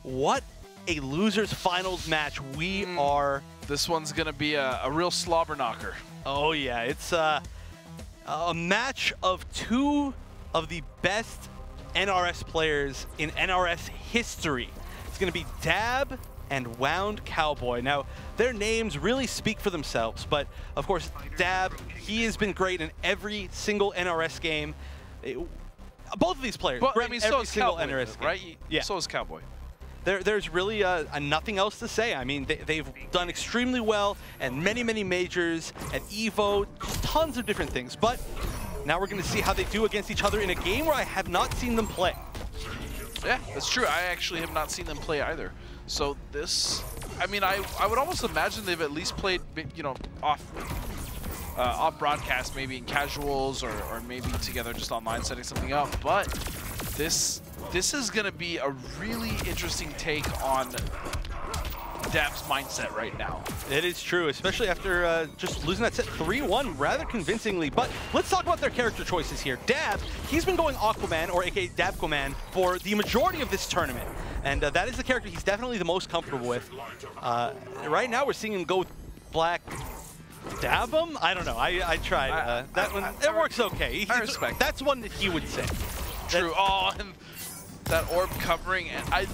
what a losers finals match we are. This one's gonna be a real slobber knocker. Oh yeah, it's a match of two of the best NRS players in NRS history. It's gonna be Dab and Wound Cowboy. Now, their names really speak for themselves, but of course, Dab, he has been great in every single NRS game. Both of these players, but I mean, so is single Cowboy, NRS game. right? Yeah. So is Cowboy. There's really nothing else to say. I mean, they've done extremely well at many, many majors, at EVO, just tons of different things. But now we're going to see how they do against each other in a game where I have not seen them play. Yeah, that's true. I actually have not seen them play either. So this, I mean, I would almost imagine they've at least played, you know, off broadcast, maybe in casuals or maybe together just online setting something up. But this is going to be a really interesting take on Dab's mindset right now. It is true, especially after just losing that set 3-1 rather convincingly. But let's talk about their character choices here. Dab, he's been going Aquaman, or aka Dabcoman, for the majority of this tournament. And that is the character he's definitely the most comfortable with. Right now we're seeing him go with Black Dabum? I don't know. I tried. That one, it works okay. I respect. That's one that he would say. True. Oh, and that orb covering. And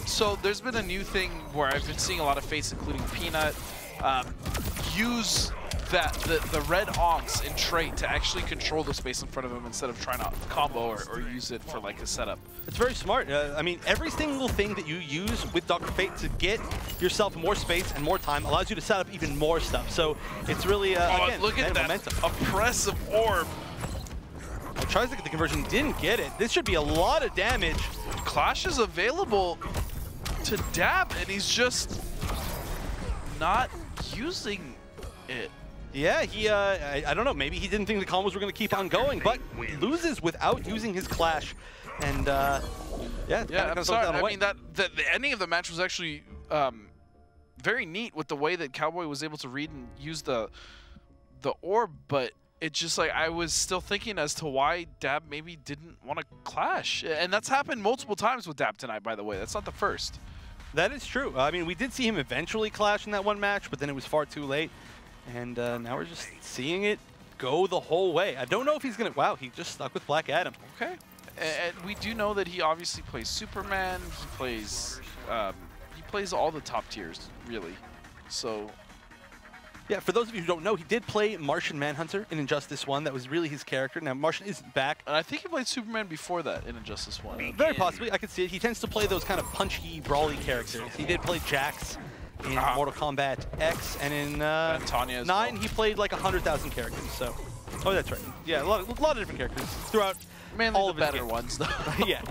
so there's been a new thing where I've been seeing a lot of Fates, including Peanut, use the red Onks in trait to actually control the space in front of him instead of trying to combo or use it for like a setup. It's very smart. I mean, every single thing that you use with Dr. Fate to get yourself more space and more time allows you to set up even more stuff. So it's really, again, look at that momentum. Oppressive orb. Well, tries to get the conversion, didn't get it. This should be a lot of damage. Clash is available to Dab, and he's just not using it. Yeah, he, I don't know, maybe he didn't think the combos were going to keep on going, but loses without using his Clash. And, yeah, I'm sorry. I mean, the ending of the match was actually very neat with the way that Cowboy was able to read and use the orb, but it's just like I was still thinking as to why Dab maybe didn't want to clash. And that's happened multiple times with Dab tonight, by the way. That's not the first. That is true. I mean, we did see him eventually clash in that one match, but then it was far too late. And now we're just seeing it go the whole way. I don't know if he's going to... Wow, he just stuck with Black Adam. Okay. And we do know that he obviously plays Superman. He plays all the top tiers, really. So... Yeah, for those of you who don't know, he did play Martian Manhunter in Injustice 1. That was really his character. Now, Martian isn't back. And I think he played Superman before that in Injustice 1. Very possibly. I could see it. He tends to play those kind of punchy, brawly characters. He did play Jax in Mortal Kombat X, and in 9, he played like 100,000 characters. So, oh, that's right. Yeah, a lot of different characters throughout all of the better ones, though. Yeah.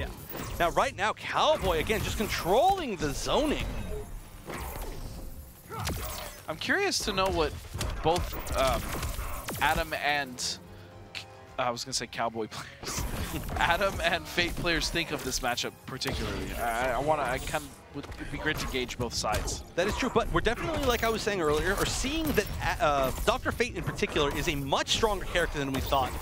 Now, right now, Cowboy, again, just controlling the zoning. I'm curious to know what both Adam and I was gonna say Cowboy players, Adam and Fate players think of this matchup particularly. It'd be great to gauge both sides. That is true, but we're definitely, like I was saying earlier, are seeing that Dr. Fate in particular is a much stronger character than we thought.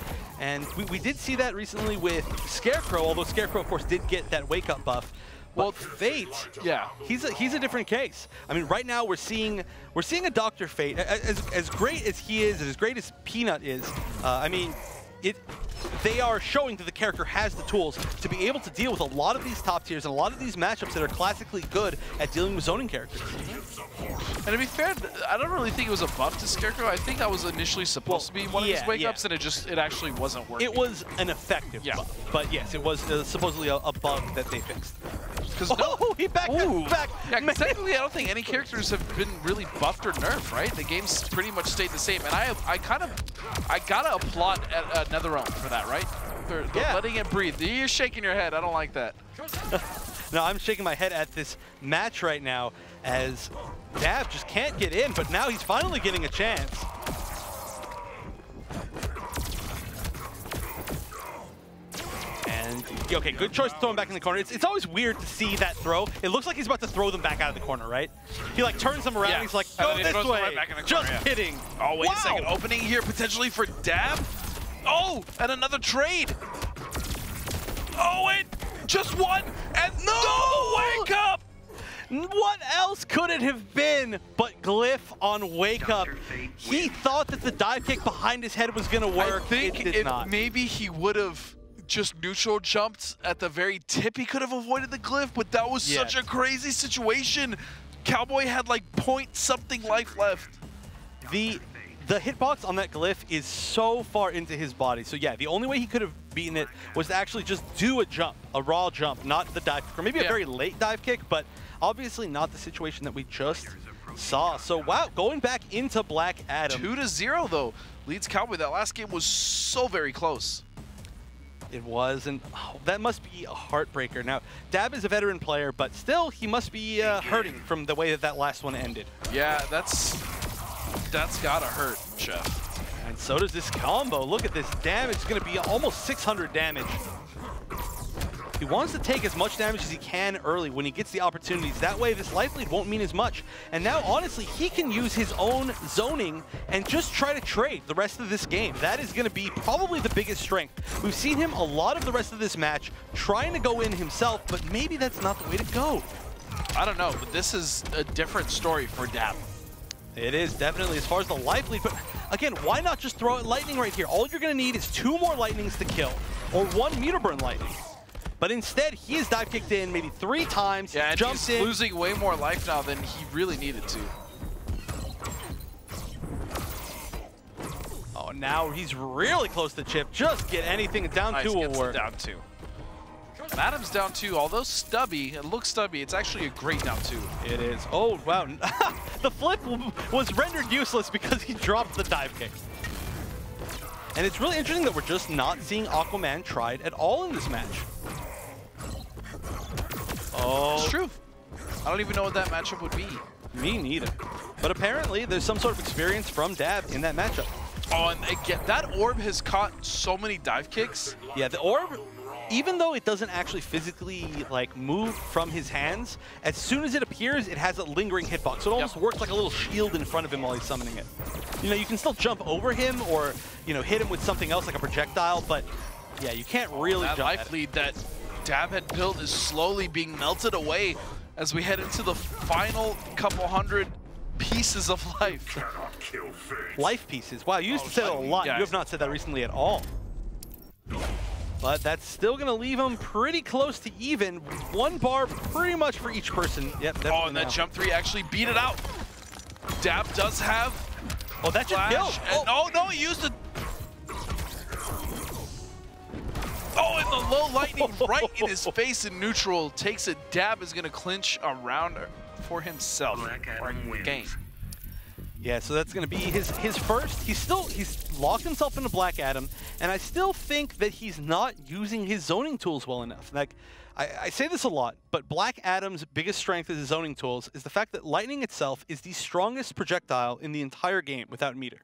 And we did see that recently with Scarecrow, although Scarecrow, of course, did get that wake-up buff. Well, Fate, yeah, he's a different case. I mean, right now we're seeing a Dr. Fate as great as he is, as great as Peanut is. I mean, they are showing that the character has the tools to be able to deal with a lot of these top tiers and a lot of these matchups that are classically good at dealing with zoning characters. And to be fair, I don't really think it was a buff to Scarecrow. I think that was initially supposed to be one of his wake-ups, and it actually wasn't working. It was an effective buff, but yes, it was supposedly a bug that they fixed. He backed back. Yeah, technically, I don't think any characters have been really buffed or nerfed, right? The game's pretty much stayed the same, and I gotta applaud at NetherRealm for that, right? They're letting it breathe. You're shaking your head. I don't like that. No, I'm shaking my head at this match right now as Dab just can't get in, but now he's finally getting a chance. And, okay, good choice to throw him back in the corner. It's always weird to see that throw. It looks like he's about to throw them back out of the corner, right? He, like, turns them around, and he's like, go this way. Right back in the corner, just kidding. Oh, wait a second. Opening here potentially for Dab. Oh, and another trade. Oh, wait. Just one. And no wake up. What else could it have been but Glyph on Wake Up? He thought that the dive kick behind his head was going to work. I think it did not. Maybe he would have just neutral jumped at the very tip. He could have avoided the Glyph, but that was such a crazy situation. Cowboy had like point something life left. The hitbox on that Glyph is so far into his body. So yeah, the only way he could have beaten it was to actually just do a jump, a raw jump, not the dive kick, or maybe a very late dive kick, but obviously not the situation that we just saw. So wow, going back into Black Adam. 2-0 though, leads Cowboy. That last game was so very close. It was, and that must be a heartbreaker. Now, Dab is a veteran player, but still, he must be hurting from the way that that last one ended. Yeah, that's gotta hurt, Chef. And so does this combo. Look at this damage. It's going to be almost 600 damage. He wants to take as much damage as he can early when he gets the opportunities. That way, this life lead won't mean as much. And now, honestly, he can use his own zoning and just try to trade the rest of this game. That is going to be probably the biggest strength. We've seen him a lot of the rest of this match trying to go in himself, but maybe that's not the way to go. I don't know, but this is a different story for Dab. It is, definitely, as far as the life lead. But again, why not just throw out lightning right here? All you're going to need is 2 more lightnings to kill, or 1 meter burn lightning. But instead, he is dive kicked in maybe 3 times. Yeah, and jumps he's in. losing way more life now than he really needed to. Oh, now he's really close to chip. Just get anything down 2 will work. Down 2. Adam's down 2, although stubby, it looks stubby, it's actually a great down 2. It is. Oh, wow. The flip was rendered useless because he dropped the dive kick. And it's really interesting that we're just not seeing Aquaman tried at all in this match. Oh. It's true. I don't even know what that matchup would be. Me neither. But apparently, there's some sort of experience from Dab in that matchup. Oh, and again, that orb has caught so many dive kicks. Yeah, the orb, even though it doesn't actually physically like move from his hands, as soon as it appears, it has a lingering hitbox. So it almost works like a little shield in front of him while he's summoning it. You know, you can still jump over him or, you know, hit him with something else like a projectile, but yeah, you can't really jump life lead that Dab had built is slowly being melted away as we head into the final couple hundred pieces of life. Life pieces. Wow, you used to say that a lot. Yeah, You have not said that recently at all. But that's still going to leave him pretty close to even. 1 bar pretty much for each person. Yep. Oh, and that jump 3 actually beat it out. Dab does have. Oh, that should kill. Oh, no, he used it. Oh, and the low lightning right in his face in neutral takes it. Dab is going to clinch a round for himself or game. Yeah, so that's going to be his first. He's locked himself into Black Adam, and I still think that he's not using his zoning tools well enough. Like, I say this a lot, but Black Adam's biggest strength as his zoning tools is the fact that lightning itself is the strongest projectile in the entire game without meter.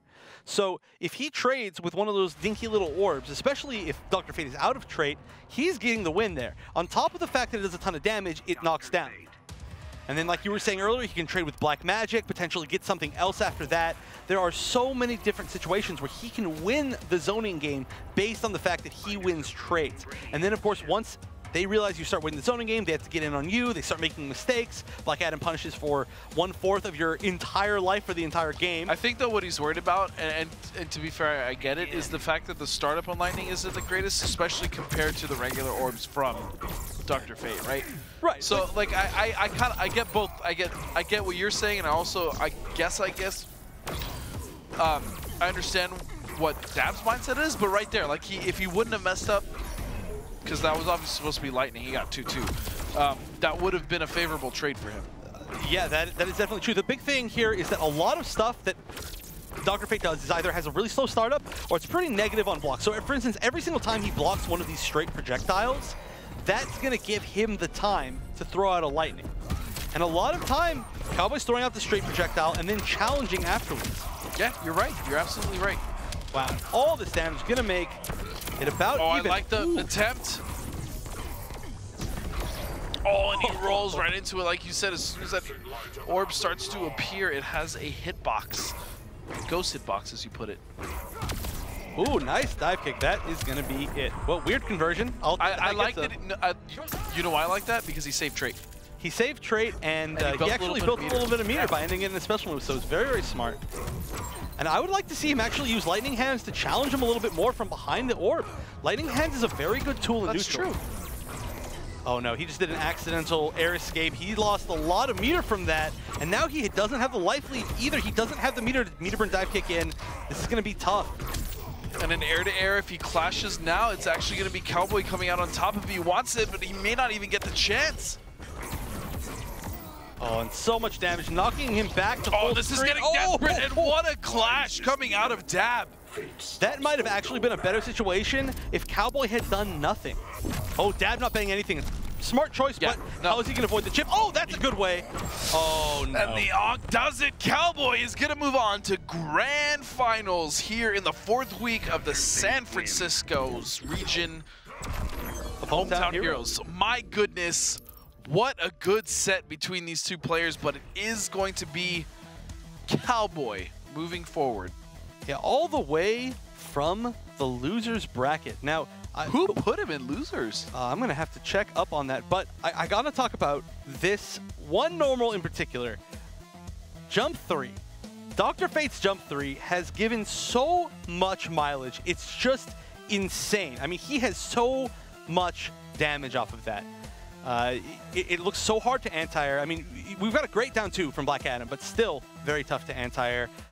So if he trades with one of those dinky little orbs, especially if Dr. Fate is out of trait, he's getting the win there. On top of the fact that it does a ton of damage, it knocks down. And then, like you were saying earlier, he can trade with Black Magic, potentially get something else after that. There are so many different situations where he can win the zoning game based on the fact that he wins trades. And then, of course, once they realize you start winning the zoning game, they have to get in on you, they start making mistakes. Black Adam punishes for 1/4 of your entire life for the entire game. I think, though, what he's worried about, and to be fair, I get it, is the fact that the startup on Lightning isn't the greatest, especially compared to the regular orbs from Dr. Fate, right? Right. So, like, I get both. I get what you're saying, and I guess I understand what Dab's mindset is, but right there, like, if he wouldn't have messed up, because that was obviously supposed to be Lightning, he got 2-2. That would have been a favorable trade for him. Yeah, that is definitely true. The big thing here is that a lot of stuff that Dr. Fate does is either has a really slow startup or it's pretty negative on blocks. So, for instance, every single time he blocks one of these straight projectiles, that's going to give him the time to throw out a lightning. And a lot of time, Cowboy's throwing out the straight projectile and then challenging afterwards. Yeah, you're right. You're absolutely right. Wow. All this damage is going to make it about even. I like the attempt. Oh, and he rolls right into it. Like you said, as soon as that orb starts to appear, it has a hitbox. Ghost hitbox, as you put it. Ooh, nice dive kick. That is going to be it. Well, weird conversion. I like that. You know why I like that? Because he saved trait. He saved trait, and he he actually built a little bit of meter by ending it in a special move, so it's very, very smart. And I would like to see him actually use Lightning Hands to challenge him a little bit more from behind the orb. Lightning Hands is a very good tool in neutral. That's true. Oh no, he just did an accidental air escape. He lost a lot of meter from that, and now he doesn't have the life lead either. He doesn't have the meter burn dive kick in. This is going to be tough. And an air-to-air, if he clashes now, it's actually going to be Cowboy coming out on top if he wants it, but he may not even get the chance. Oh, and so much damage, knocking him back to full Oh, this is getting desperate, and what a clash coming out of Dab. That might have actually been a better situation if Cowboy had done nothing. Oh, Dab not betting anything. Smart choice, Yeah, but no. how is he going to avoid the chip? Oh, that's a good way. Oh, no. And the Ankh does it. Cowboy is going to move on to grand finals here in the 4th week of the San Francisco's region of Hometown Heroes. My goodness, what a good set between these two players, but it is going to be Cowboy moving forward. Yeah, all the way from the loser's bracket. Now, who put him in losers? I'm going to have to check up on that, but I got to talk about this one normal in particular. Jump 3. Dr. Fate's Jump 3 has given so much mileage. It's just insane. I mean, he has so much damage off of that. It looks so hard to anti-air. I mean, we've got a great down 2 from Black Adam, but still very tough to anti-air.